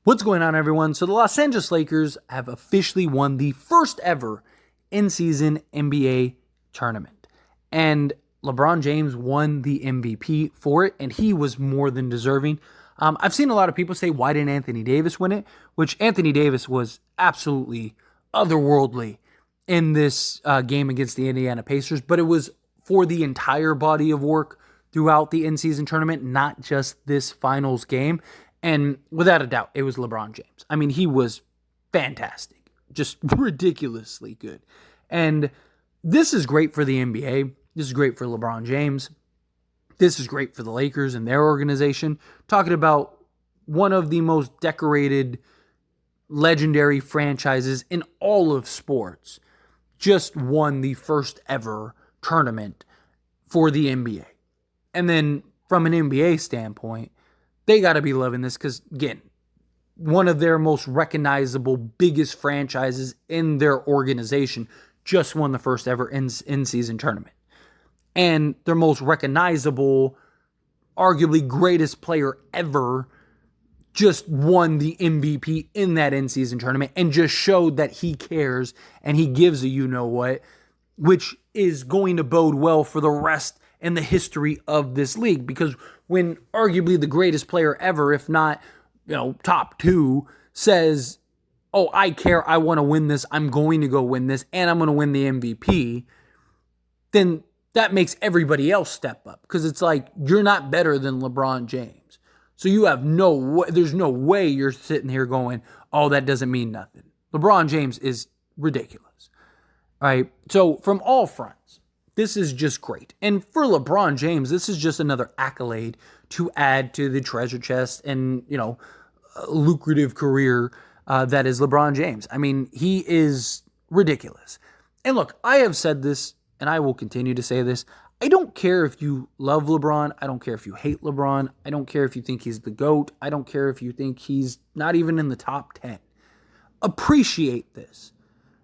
What's going on, everyone? So the Los Angeles Lakers have officially won the first ever in-season NBA tournament. And LeBron James won the MVP for it, and he was more than deserving. I've seen a lot of people say, why didn't Anthony Davis win it? Which Anthony Davis was absolutely otherworldly in this game against the Indiana Pacers, but it was for the entire body of work throughout the in-season tournament, not just this finals game. And without a doubt, it was LeBron James. I mean, he was fantastic, just ridiculously good. And this is great for the NBA. This is great for LeBron James. This is great for the Lakers and their organization. Talking about one of the most decorated, legendary franchises in all of sports just won the first ever tournament for the NBA. And then from an NBA standpoint, they got to be loving this because, again, one of their most recognizable, biggest franchises in their organization just won the first ever in-season tournament. And their most recognizable, arguably greatest player ever just won the MVP in that in-season tournament and just showed that he cares and he gives a you-know-what, which is going to bode well for the rest and the history of this league. Because when arguably the greatest player ever, if not, top two, says, oh, I care, I want to win this, I'm going to go win this, and I'm going to win the MVP, then that makes everybody else step up. Because it's like, you're not better than LeBron James. So you have there's no way you're sitting here going, oh, that doesn't mean nothing. LeBron James is ridiculous. All right. So from all fronts, this is just great. And for LeBron James, this is just another accolade to add to the treasure chest and, lucrative career that is LeBron James. I mean, he is ridiculous. And look, I have said this, and I will continue to say this. I don't care if you love LeBron. I don't care if you hate LeBron. I don't care if you think he's the GOAT. I don't care if you think he's not even in the top 10. Appreciate this.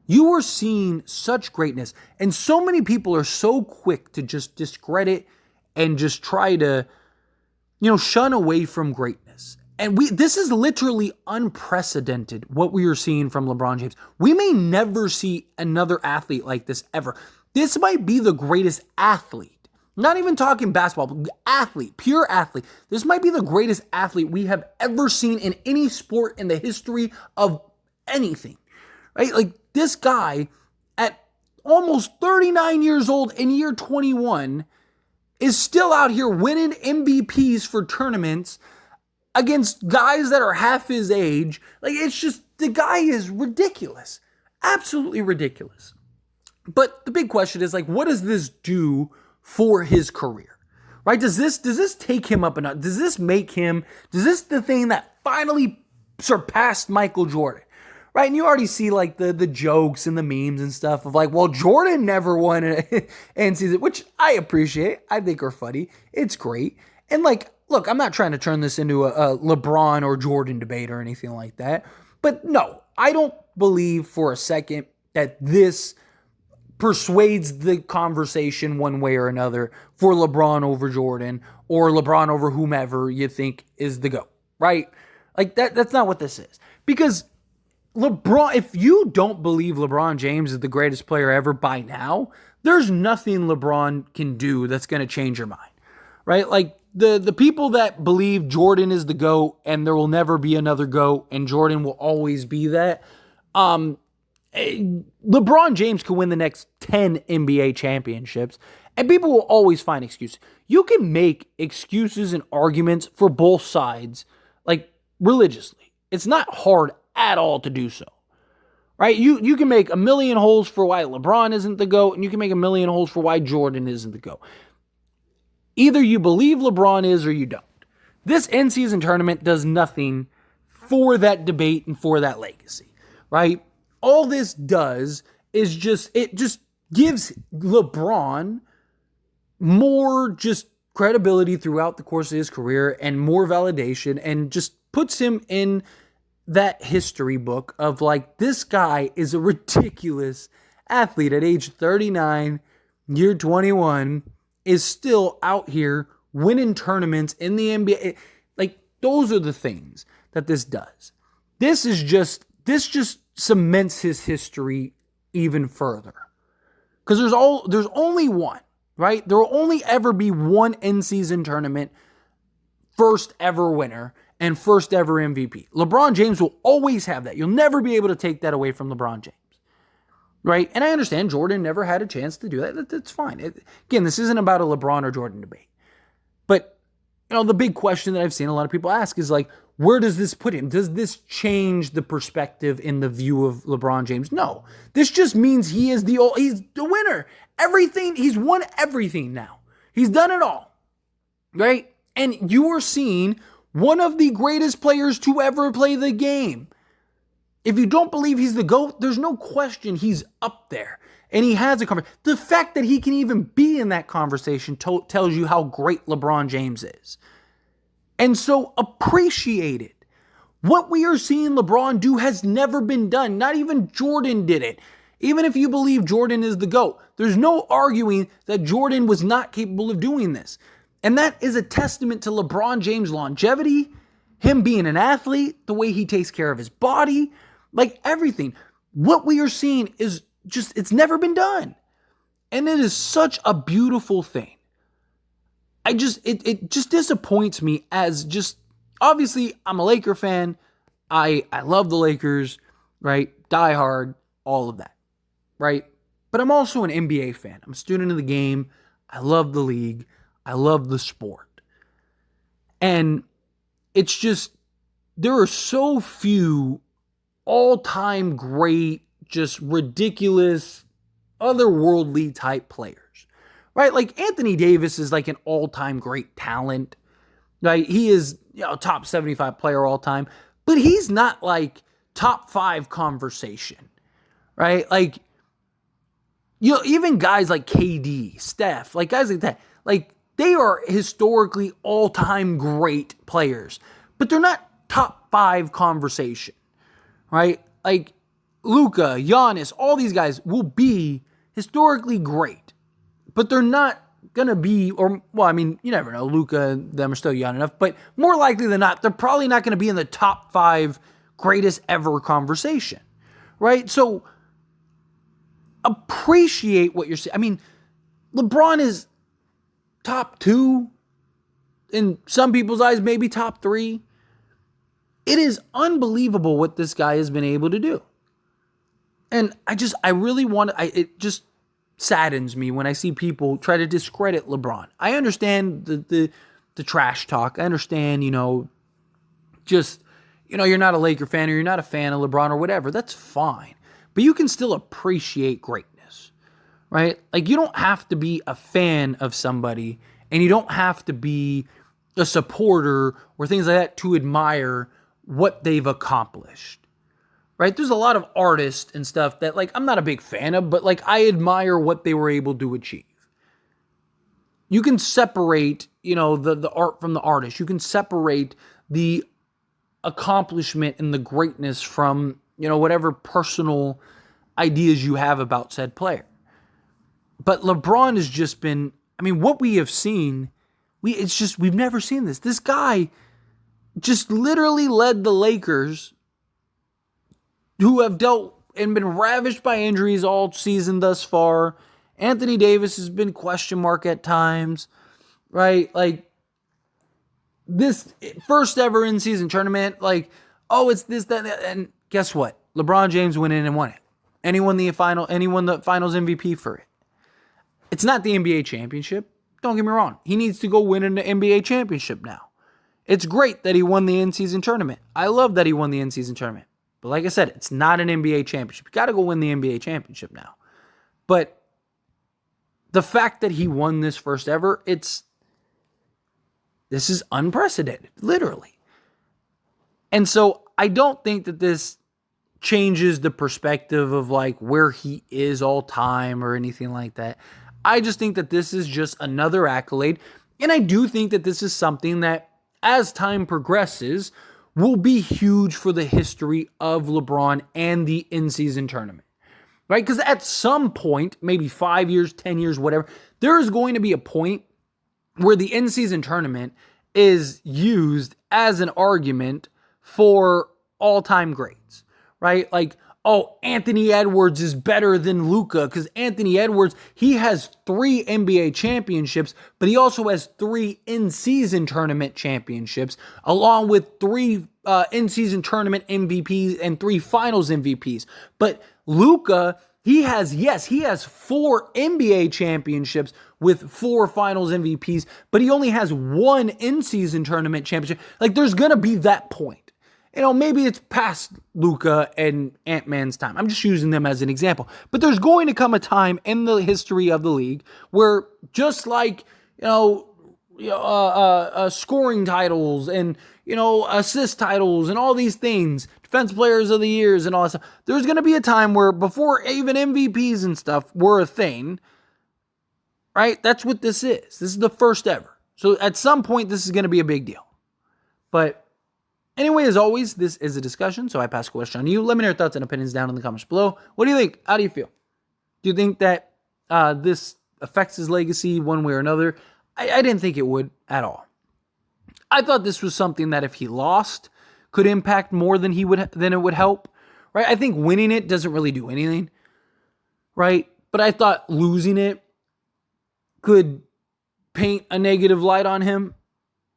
You are seeing such greatness, and so many people are so quick to just discredit and just try to, shun away from greatness. And this is literally unprecedented, what we are seeing from LeBron James. We may never see another athlete like this ever. This might be the greatest athlete. Not even talking basketball, but athlete, pure athlete. This might be the greatest athlete we have ever seen in any sport in the history of anything. Right? Like, this guy, at almost 39 years old in year 21, is still out here winning MVPs for tournaments against guys that are half his age. Like, it's just, the guy is ridiculous. Absolutely ridiculous. But the big question is, like, what does this do for his career? Right? Does this take him up enough? Does this the thing that finally surpassed Michael Jordan? Right, and you already see like the jokes and the memes and stuff of like, well, Jordan never won an season, which I appreciate. I think are funny. It's great. And like, look, I'm not trying to turn this into a LeBron or Jordan debate or anything like that. But no, I don't believe for a second that this persuades the conversation one way or another for LeBron over Jordan or LeBron over whomever you think is the GOAT, right? Like that's not what this is. Because LeBron, if you don't believe LeBron James is the greatest player ever by now, there's nothing LeBron can do that's going to change your mind, right? Like the people that believe Jordan is the GOAT and there will never be another GOAT and Jordan will always be that, LeBron James could win the next 10 NBA championships and people will always find excuses. You can make excuses and arguments for both sides, like religiously. It's not hard at all to do so, right? You can make a million holes for why LeBron isn't the GOAT, and you can make a million holes for why Jordan isn't the GOAT. Either you believe LeBron is or you don't. This in-season tournament does nothing for that debate and for that legacy, right? All this does is just gives LeBron more just credibility throughout the course of his career and more validation and just puts him in that history book of like, this guy is a ridiculous athlete at age 39, year 21, is still out here winning tournaments in the NBA. Like, those are the things that this does. this just cements his history even further. Because there's only one, right? There will only ever be one in-season tournament first ever winner and first ever MVP. LeBron James will always have that. You'll never be able to take that away from LeBron James. Right? And I understand Jordan never had a chance to do that. That's fine. Again, this isn't about a LeBron or Jordan debate. But, the big question that I've seen a lot of people ask is like, where does this put him? Does this change the perspective in the view of LeBron James? No. This just means he's the winner. Everything, he's won everything now. He's done it all. Right? And you are seeing one of the greatest players to ever play the game. If you don't believe he's the GOAT, there's no question he's up there. And he has a conversation. The fact that he can even be in that conversation tells you how great LeBron James is. And so appreciate it. What we are seeing LeBron do has never been done. Not even Jordan did it. Even if you believe Jordan is the GOAT, there's no arguing that Jordan was not capable of doing this. And that is a testament to LeBron James' longevity, him being an athlete, the way he takes care of his body, like everything. What we are seeing is just, it's never been done. And it is such a beautiful thing. It just disappoints me as just, obviously I'm a Laker fan. I love the Lakers, right? Die hard, all of that, right? But I'm also an NBA fan. I'm a student of the game. I love the league. I love the sport. And it's just, there are so few all-time great, just ridiculous, otherworldly type players, right? Like Anthony Davis is like an all-time great talent, right? He is, top 75 player all time, but he's not like top 5 conversation, right? Like, even guys like KD, Steph, like guys like that, like they are historically all-time great players, but they're not top 5 conversation, right? Like Luka, Giannis, all these guys will be historically great, but they're not going to be, you never know. Luka and them are still young enough, but more likely than not, they're probably not going to be in the top 5 greatest ever conversation, right? So appreciate what you're saying. I mean, LeBron is top 2, in some people's eyes, maybe top 3. It is unbelievable what this guy has been able to do. And it just saddens me when I see people try to discredit LeBron. I understand the trash talk. I understand, you're not a Laker fan or you're not a fan of LeBron or whatever. That's fine. But you can still appreciate greatness, right? Like, you don't have to be a fan of somebody and you don't have to be a supporter or things like that to admire what they've accomplished, right? There's a lot of artists and stuff that, like, I'm not a big fan of, but, like, I admire what they were able to achieve. You can separate, the art from the artist. You can separate the accomplishment and the greatness from, whatever personal ideas you have about said player. But LeBron has just been, what we have seen, we've never seen this. This guy just literally led the Lakers, who have dealt and been ravished by injuries all season thus far. Anthony Davis has been question mark at times, right? Like, this first ever in-season tournament, like, it's this, that, and guess what? LeBron James went in and won it. And he won the finals MVP for it. It's not the NBA championship. Don't get me wrong. He needs to go win an NBA championship now. It's great that he won the in-season tournament. I love that he won the in-season tournament. But like I said, it's not an NBA championship. You got to go win the NBA championship now. But the fact that he won this first ever, this is unprecedented, literally. And so I don't think that this changes the perspective of like where he is all time or anything like that. I just think that this is just another accolade. And I do think that this is something that, as time progresses, will be huge for the history of LeBron and the in-season tournament, right? Because at some point, maybe 5 years, 10 years, whatever, there is going to be a point where the in-season tournament is used as an argument for all-time greats, right? Like, oh, Anthony Edwards is better than Luka because Anthony Edwards, he has 3 NBA championships, but he also has 3 in-season tournament championships, along with 3 in-season tournament MVPs and 3 finals MVPs. But Luka, he has 4 NBA championships with 4 finals MVPs, but he only has 1 in-season tournament championship. Like, there's going to be that point. Maybe it's past Luka and Ant-Man's time. I'm just using them as an example. But there's going to come a time in the history of the league where just like, scoring titles and, assist titles and all these things, defense players of the years and all that stuff, there's going to be a time where before even MVPs and stuff were a thing, right? That's what this is. This is the first ever. So at some point, this is going to be a big deal. But anyway, as always, this is a discussion, so I pass the question on you. Let me know your thoughts and opinions down in the comments below. What do you think? How do you feel? Do you think that this affects his legacy one way or another? I didn't think it would at all. I thought this was something that if he lost, could impact more than it would help. Right? I think winning it doesn't really do anything. Right? But I thought losing it could paint a negative light on him.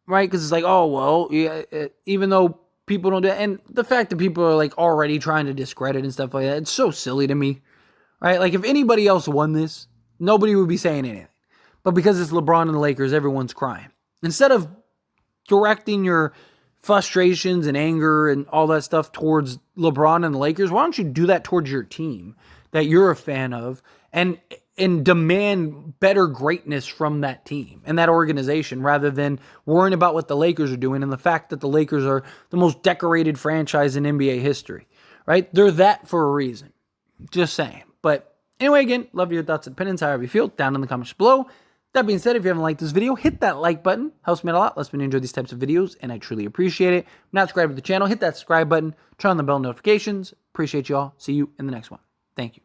Right? Because it's like, oh, well, yeah, even though people don't do it, and the fact that people are like already trying to discredit and stuff like that, it's so silly to me. Right? Like, if anybody else won this, nobody would be saying anything. But because it's LeBron and the Lakers, everyone's crying. Instead of directing your frustrations and anger and all that stuff towards LeBron and the Lakers, why don't you do that towards your team that you're a fan of and demand better greatness from that team and that organization rather than worrying about what the Lakers are doing and the fact that the Lakers are the most decorated franchise in NBA history, right? They're that for a reason. Just saying. But anyway, again, love your thoughts and opinions, however you feel, down in the comments below. That being said, if you haven't liked this video, hit that like button. Helps me out a lot. Lets me enjoy these types of videos, and I truly appreciate it. If you're not subscribed to the channel, hit that subscribe button. Turn on the bell notifications. Appreciate you all. See you in the next one. Thank you.